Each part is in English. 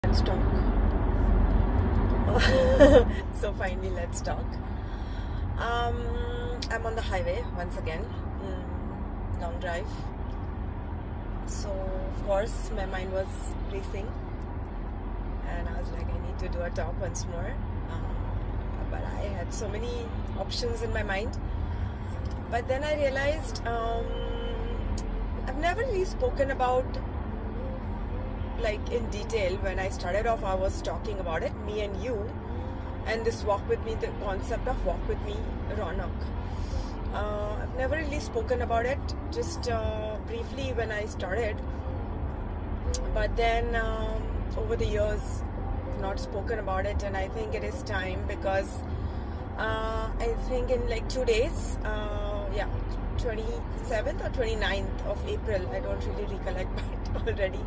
Let's talk. So finally, let's talk. I'm on the highway once again, long drive. So of course my mind was racing, and I was like, I need to do a talk once more. But I had so many options in my mind. But then I realized I've never really spoken about, like, in detail. When I started off, I was talking about it, me and you, and this walk with me, the concept of walk with me, Ronak. I've never really spoken about it, just briefly when I started. But then over the years, I've not spoken about it, and I think it is time, because I think in like 2 days, 27th or 29th of April, I don't really recollect, but already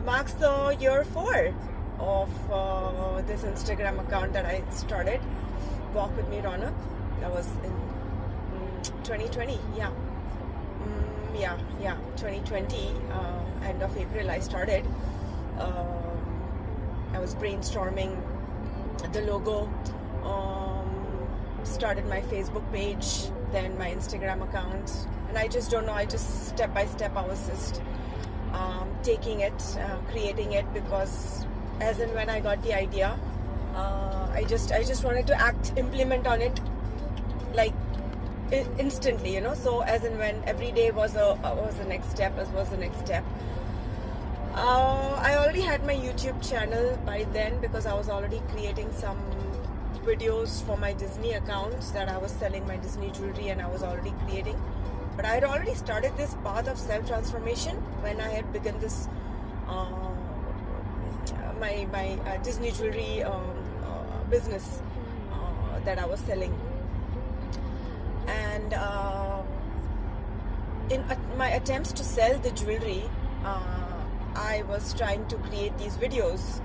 marks the year 4 of this Instagram account that I started, Walk with Me Ronak. That was in 2020, 2020, end of April I started. I was brainstorming the logo, started my Facebook page, then my Instagram account, and I just don't know, I just step by step I was just taking it, creating it, because as and when I got the idea, I just wanted to implement on it, like instantly, so as and when, every day was the next step. I already had my YouTube channel by then, because I was already creating some videos for my Disney accounts that I was selling my Disney jewelry, and I was already creating. But I had already started this path of self-transformation when I had begun this my Disney jewelry business that I was selling. And in my attempts to sell the jewelry, I was trying to create these videos,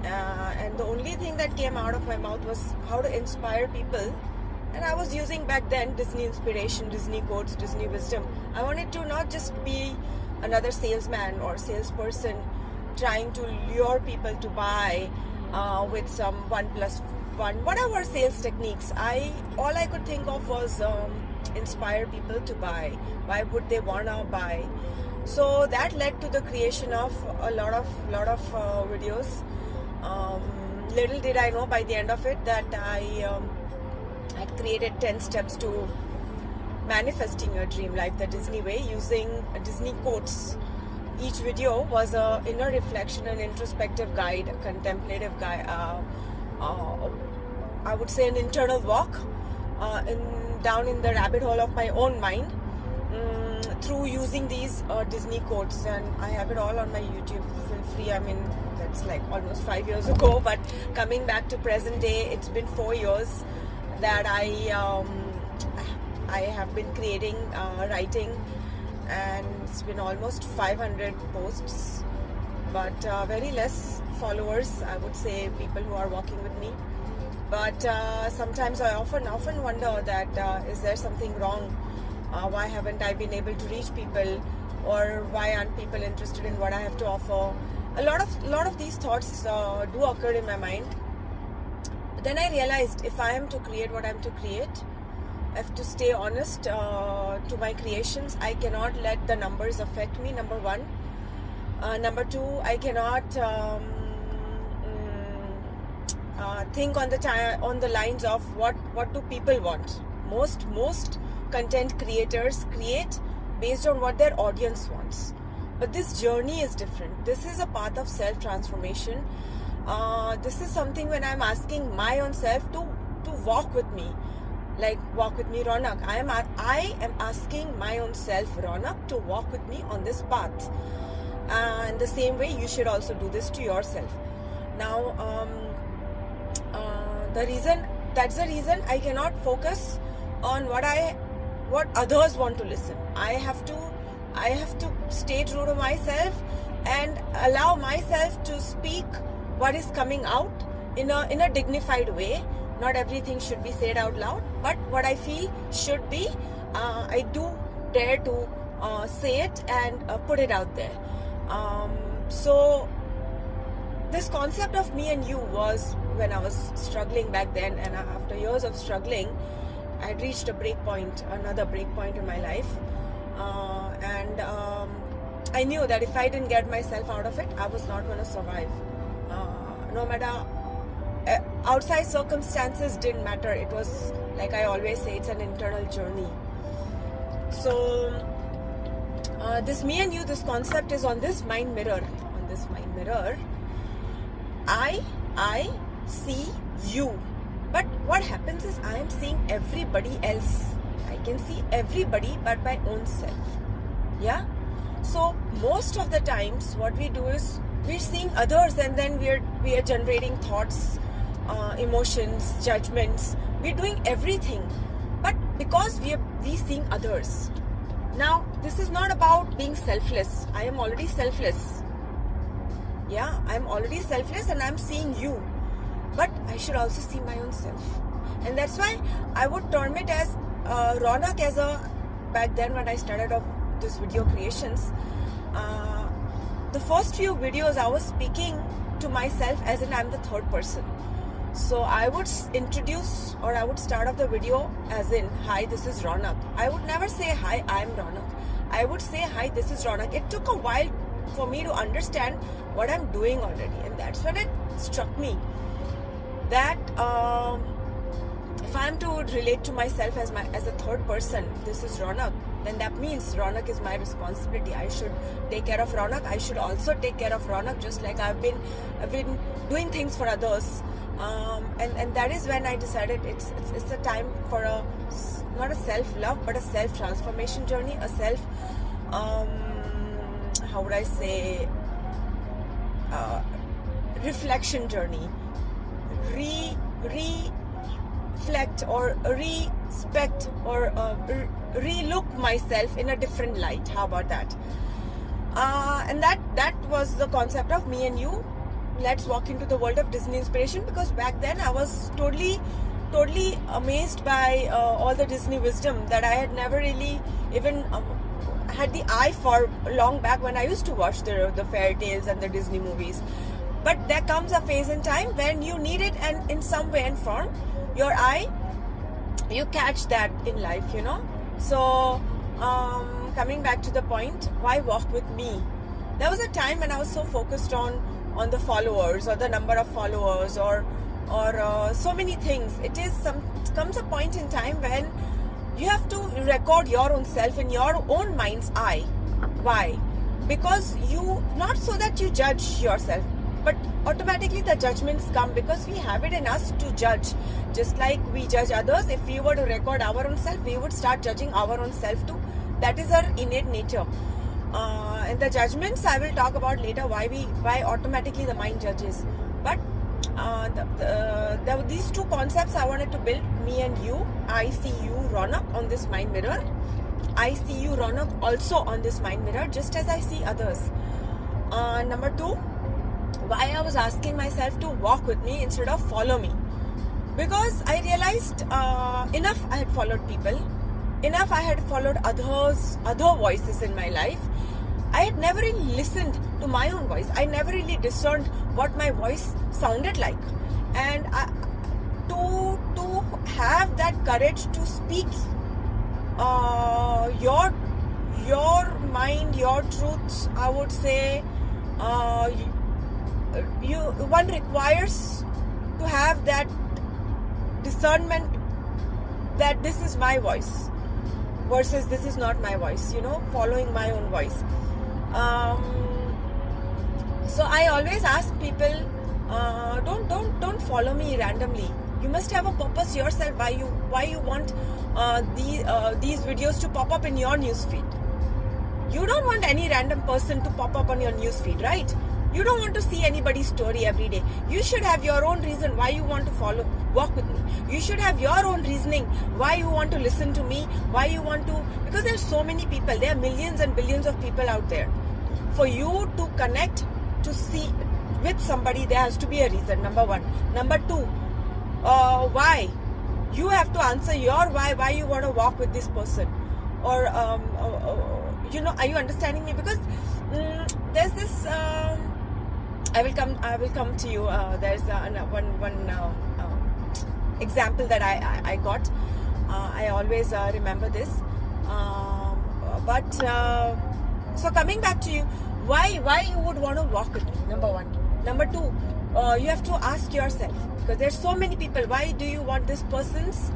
and the only thing that came out of my mouth was how to inspire people. And I was using back then Disney inspiration, Disney quotes, Disney wisdom. I wanted to not just be another salesman or salesperson trying to lure people to buy with some 1+1, whatever sales techniques. All I could think of was inspire people to buy. Why would they wanna buy? So that led to the creation of a lot of videos. Little did I know by the end of it that I had created 10 steps to manifesting your dream life the Disney way, using Disney quotes. Each video was a inner reflection, an introspective guide, a contemplative guide, I would say an internal walk down in the rabbit hole of my own mind, through using these Disney quotes. And I have it all on my YouTube, feel free. I mean, that's like almost 5 years ago, but coming back to present day, it's been 4 years that I have been creating, writing, and it's been almost 500 posts, but very less followers, I would say, people who are walking with me. But sometimes I often wonder that is there something wrong? Why haven't I been able to reach people, or why aren't people interested in what I have to offer? A lot of these thoughts do occur in my mind. But then I realized, if I am to create what I'm to create, I have to stay honest to my creations. I cannot let the numbers affect me, number one. Number two, I cannot think on the lines of what do people want. Most content creators create based on what their audience wants. But this journey is different. This is a path of self-transformation. This is something when I'm asking my own self to walk with me. Like, walk with me, Ronak. I am asking my own self, Ronak, to walk with me on this path. And the same way, you should also do this to yourself. Now, that's the reason I cannot focus on what others want to listen. I have to stay true to myself and allow myself to speak what is coming out in a dignified way. Not everything should be said out loud, but what I feel should be, I do dare to say it and put it out there. So this concept of me and you was when I was struggling back then, and after years of struggling, I had reached a another break point in my life, and I knew that if I didn't get myself out of it, I was not going to survive. No matter outside circumstances didn't matter. It was, like I always say, it's an internal journey. So this me and you, this concept is on this mind mirror. On this mind mirror, I see you. But what happens is I am seeing everybody else. I can see everybody but my own self. Yeah? So most of the times what we do is we're seeing others, and then we are generating thoughts, emotions, judgments. We're doing everything. But because we seeing others. Now, this is not about being selfless. I am already selfless. Yeah, I'm already selfless and I'm seeing you. But I should also see my own self. And that's why I would term it as Ronak as back then when I started off this video creations. The first few videos I was speaking to myself as in I'm the third person. So I would introduce, or I would start off the video as in, hi, this is Ronak. I would never say, hi, I'm Ronak. I would say, hi, this is Ronak. It took a while for me to understand what I'm doing already. And that's when it struck me that if I'm to relate to myself as a third person, this is Ronak, then that means Ronak is my responsibility. I should take care of Ronak. I should also take care of Ronak, just like I've been doing things for others. And that is when I decided it's a time for not a self-love but a self-transformation journey, a self how would I say, reflection journey, reflect or respect or re-look myself in a different light. How about that? And that was the concept of me and you. Let's walk into the world of Disney inspiration, because back then I was totally amazed by all the Disney wisdom that I had never really even had the eye for long back when I used to watch the fairy tales and the Disney movies. But there comes a phase in time when you need it, and in some way and form, your eye, you catch that in life, you know. So coming back to the point, why walk with me? There was a time when I was so focused on the followers or the number of followers or so many things. Comes a point in time when you have to record your own self in your own mind's eye. Why? Because not so that you judge yourself, but automatically the judgments come because we have it in us to judge. Just like we judge others, if we were to record our own self, we would start judging our own self too. That is our innate nature. And the judgments I will talk about later, why automatically the mind judges. But there were these two concepts I wanted to build, me and you. I see you, Ronak, on this mind mirror. I see you, Ronak, also on this mind mirror, just as I see others. Number two, why I was asking myself to walk with me instead of follow me. Because I realized enough I had followed people, enough I had followed other voices in my life. I had never really listened to my own voice. I never really discerned what my voice sounded like. And to have that courage to speak your mind, your truths, I would say, one requires to have that discernment that this is my voice versus this is not my voice, you know, following my own voice. So I always ask people, don't follow me randomly. You must have a purpose yourself why you want these videos to pop up in your newsfeed. You don't want any random person to pop up on your newsfeed, right? You don't want to see anybody's story every day. You should have your own reason why you want to walk with me. You should have your own reasoning why you want to listen to me, because there's so many people. There are millions and billions of people out there. For you to connect, to see with somebody, there has to be a reason, number one. Number two, why? You have to answer your why you want to walk with this person. Or, are you understanding me? Because there's this, I will come to you. There's one example that I got. I always remember this. So coming back to you, why you would want to walk with me? Number one. Number two, you have to ask yourself, because there's so many people. Why do you want this person's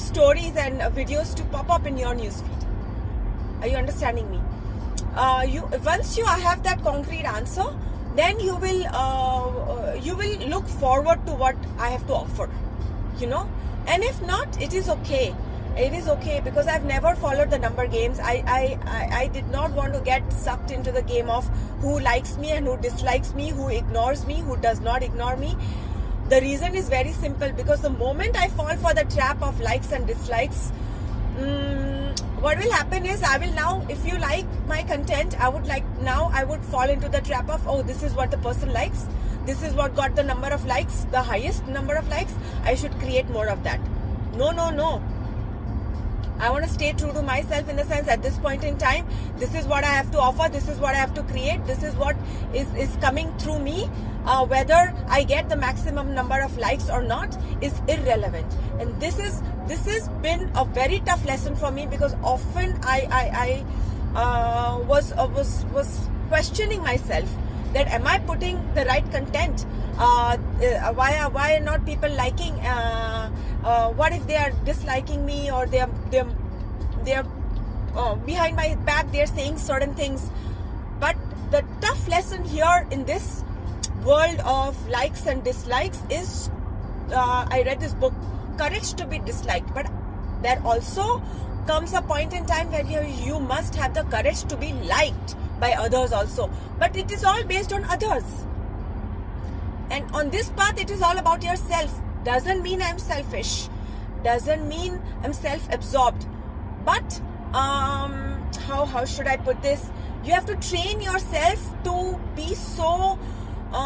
stories and videos to pop up in your newsfeed? Are you understanding me? Once you have that concrete answer, then you will look forward to what I have to offer, and if not, it is okay. It is okay, because I've never followed the number games. I did not want to get sucked into the game of who likes me and who dislikes me, who ignores me, who does not ignore me. The reason is very simple, because the moment I fall for the trap of likes and dislikes, what will happen is, I will now, if you like my content, I would fall into the trap of, oh, this is what the person likes, this is what got the number of likes, the highest number of likes, I should create more of that. No. I want to stay true to myself, in the sense, at this point in time, this is what I have to offer, this is what I have to create, this is what is coming through me. Whether I get the maximum number of likes or not is irrelevant. And this has been a very tough lesson for me, because often I was questioning myself, that am I putting the right content? Why are not people liking? What if they are disliking me, or they are behind my back, they are saying certain things? But the tough lesson here in this world of likes and dislikes is, I read this book, Courage to be Disliked, but there also comes a point in time where you must have the courage to be liked by others also. But it is all based on others, and on this path it is all about yourself. Doesn't mean I'm selfish, doesn't mean I'm self-absorbed, but how should I put this? You have to train yourself to be so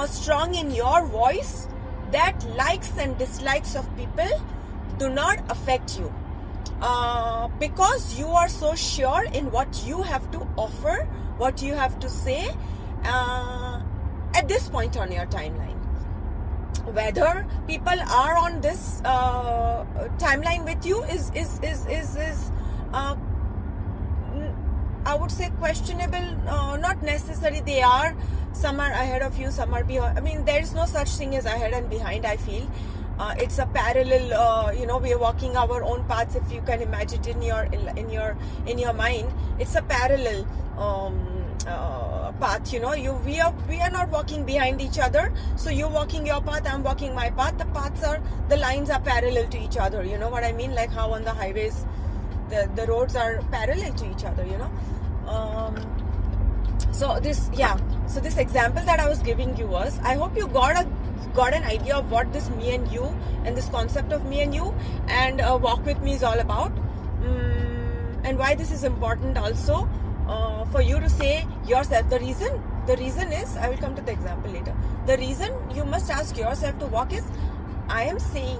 strong in your voice that likes and dislikes of people do not affect you, because you are so sure in what you have to offer, what you have to say at this point on your timeline. Whether people are on this timeline with you is I would say questionable. Not necessary. They are. Some are ahead of you, some are behind. I mean, there is no such thing as ahead and behind, I feel. It's a parallel, we are walking our own paths, if you can imagine it in your mind. It's a parallel path, we are not walking behind each other. So you're walking your path, I'm walking my path. The lines are parallel to each other, you know what I mean? Like how on the highways, the roads are parallel to each other, So this example that I was giving you was, I hope you got an idea of what this me and you, and this concept of me and you and walk with me is all about, and why this is important also for you to say yourself. The reason is, I will come to the example later. The reason you must ask yourself to walk is, I am saying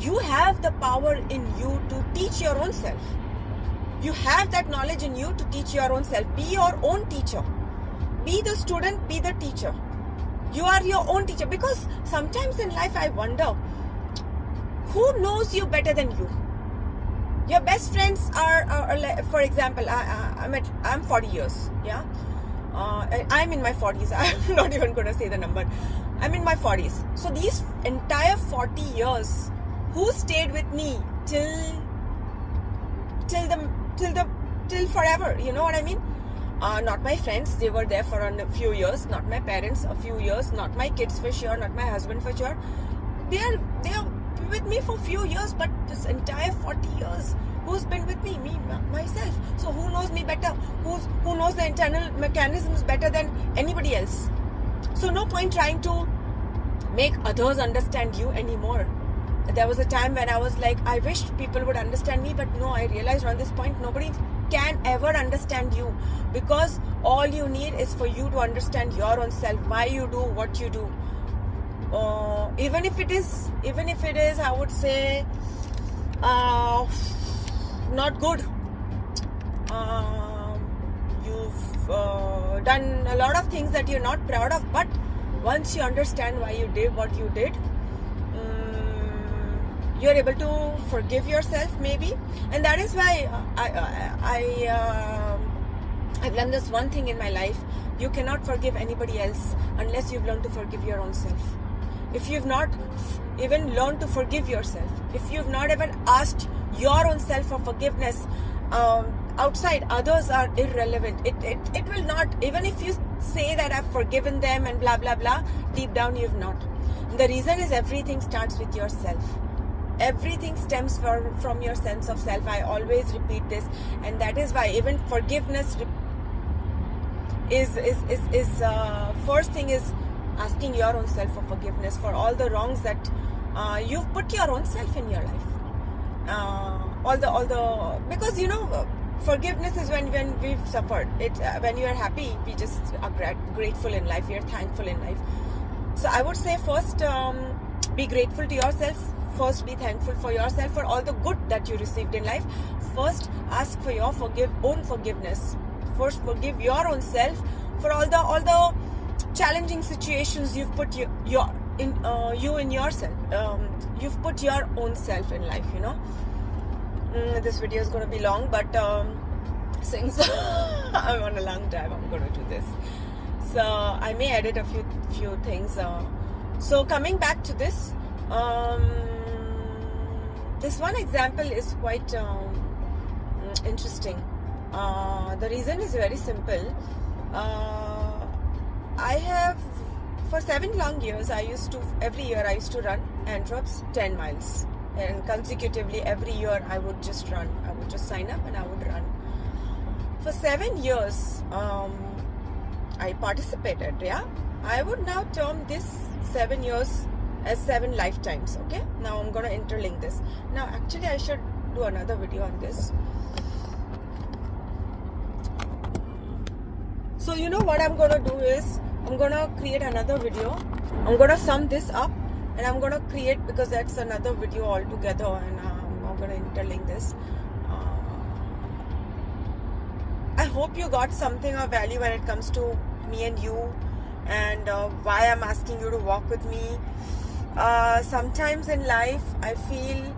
you have the power in you to teach your own self. You have that knowledge in you to teach your own self. Be your own teacher. Be the student, be the teacher. You are your own teacher. Because sometimes in life I wonder, who knows you better than you? Your best friends are for example, I'm 40 years. Yeah, I'm in my 40s. I'm not even going to say the number. I'm in my 40s. So these entire 40 years, who stayed with me till forever? You know what I mean? Not my friends, they were there for a few years. Not my parents, a few years. Not my kids for sure. Not my husband for sure. They are with me for a few years, but this entire 40 years, who's been with me? Me, myself. So who knows me better? Who knows the internal mechanisms better than anybody else? So no point trying to make others understand you anymore. There was a time when I was like, I wished people would understand me, but no, I realized on this point, nobody can ever understand you, because all you need is for you to understand your own self, why you do what you do. Even if it is, I would say, not good. done a lot of things that you're not proud of, but once you understand why you did what you did, you're able to forgive yourself maybe. And that is why I've learned this one thing in my life: you cannot forgive anybody else unless you've learned to forgive your own self. If you've not even learned to forgive yourself, if you've not even asked your own self for forgiveness, outside others are irrelevant. It will not, even if you say that I've forgiven them and blah blah blah, deep down you've not. And the reason is everything starts with yourself. Everything stems from your sense of self. I always repeat this, and that is why even forgiveness is first thing is asking your own self for forgiveness for all the wrongs that you've put your own self in your life. Because forgiveness is when we've suffered it. When you are happy, we just are grateful in life. We are thankful in life. So I would say first, be grateful to yourself. First, be thankful for yourself for all the good that you received in life. First, ask for your own forgiveness. First, forgive your own self for all the challenging situations you've put you in yourself. You've put your own self in life. This video is going to be long, but since I'm on a long drive, I'm going to do this. So I may edit a few things. So coming back to this. This one example is quite interesting. The reason is very simple. I have, for 7 long years, every year I used to run Antwerp's 10 miles. And consecutively, every year I would just run. I would just sign up and I would run. For 7 years, I participated, yeah. I would now term this 7 years as 7 lifetimes, okay? Now I'm gonna interlink this. Now actually I should do another video on this. So what I'm gonna do is, I'm gonna create another video. I'm gonna sum this up and I'm gonna create, because that's another video altogether, and I'm gonna interlink this. I hope you got something of value when it comes to me and you, and why I'm asking you to walk with me. Sometimes in life I feel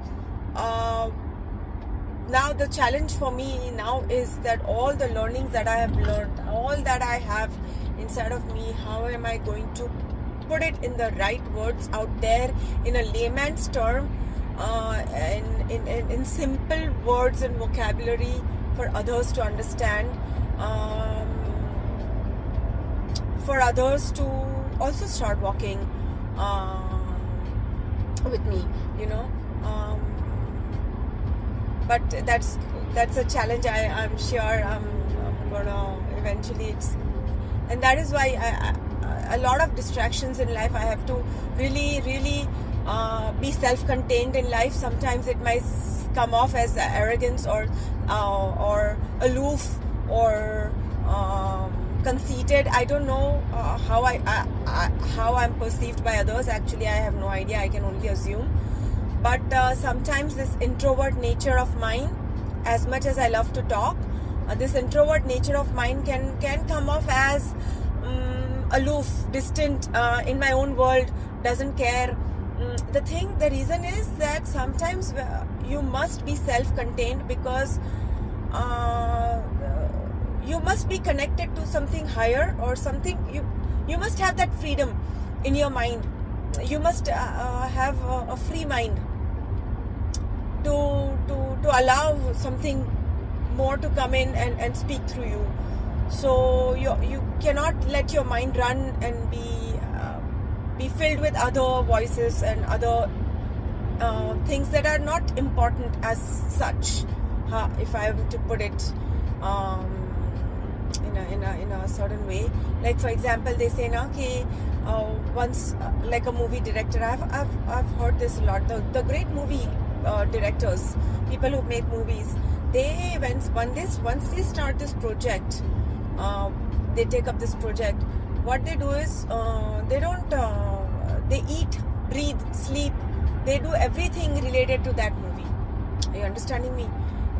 now the challenge for me now is that all the learnings that I have learned, all that I have inside of me, how am I going to put it in the right words out there in a layman's term, in simple words and vocabulary for others to understand, for others to also start walking with me, but that's a challenge. I'm sure I'm gonna eventually, and that is why a lot of distractions in life. I have to really be self-contained in life. Sometimes it might come off as arrogance or aloof or conceited. I don't know how I'm perceived by others. Actually, I have no idea. I can only assume. But sometimes this introvert nature of mine, as much as I love to talk, this introvert nature of mine can come off as aloof, distant, in my own world, doesn't care. The reason is that sometimes you must be self-contained, because you must be connected to something higher or something. You must have that freedom in your mind. You must have a free mind to allow something more to come in and speak through you. So you cannot let your mind run and be filled with other voices and other things that are not important as such. If I am to put it in a certain way, like for example, they say now, okay, once like a movie director, I've heard this a lot. The great movie directors, people who make movies, once they start this project, they take up this project. What they do is they eat, breathe, sleep. They do everything related to that movie. Are you understanding me?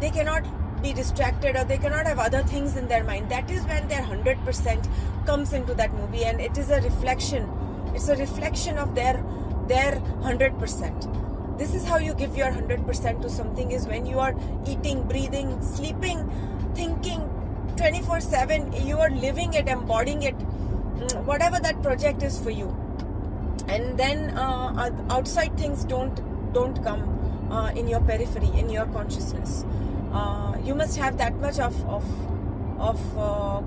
They cannot be distracted, or they cannot have other things in their mind. That is when their 100% comes into that movie, and it is a reflection. It's a reflection of their 100%. This is how you give your 100% to something, is when you are eating, breathing, sleeping, thinking 24/7. You are living it, embodying it, whatever that project is for you. And then outside things don't come in your periphery, in your consciousness. You must have that much of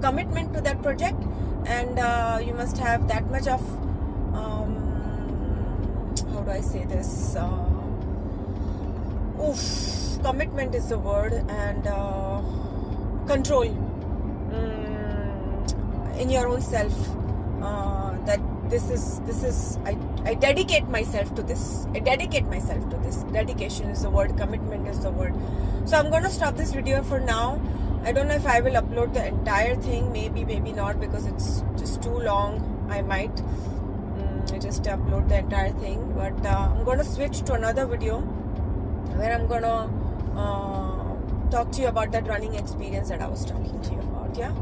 commitment to that project, and you must have that much of how do I say this? Commitment is the word, and control in your own self. That this is I dedicate myself to this. I dedicate myself to this. Dedication is the word. Commitment is the word. So I'm going to stop this video for now. I don't know if I will upload the entire thing. Maybe not, because it's just too long. I might just upload the entire thing. But I'm going to switch to another video where I'm going to talk to you about that running experience that I was talking to you about. Yeah.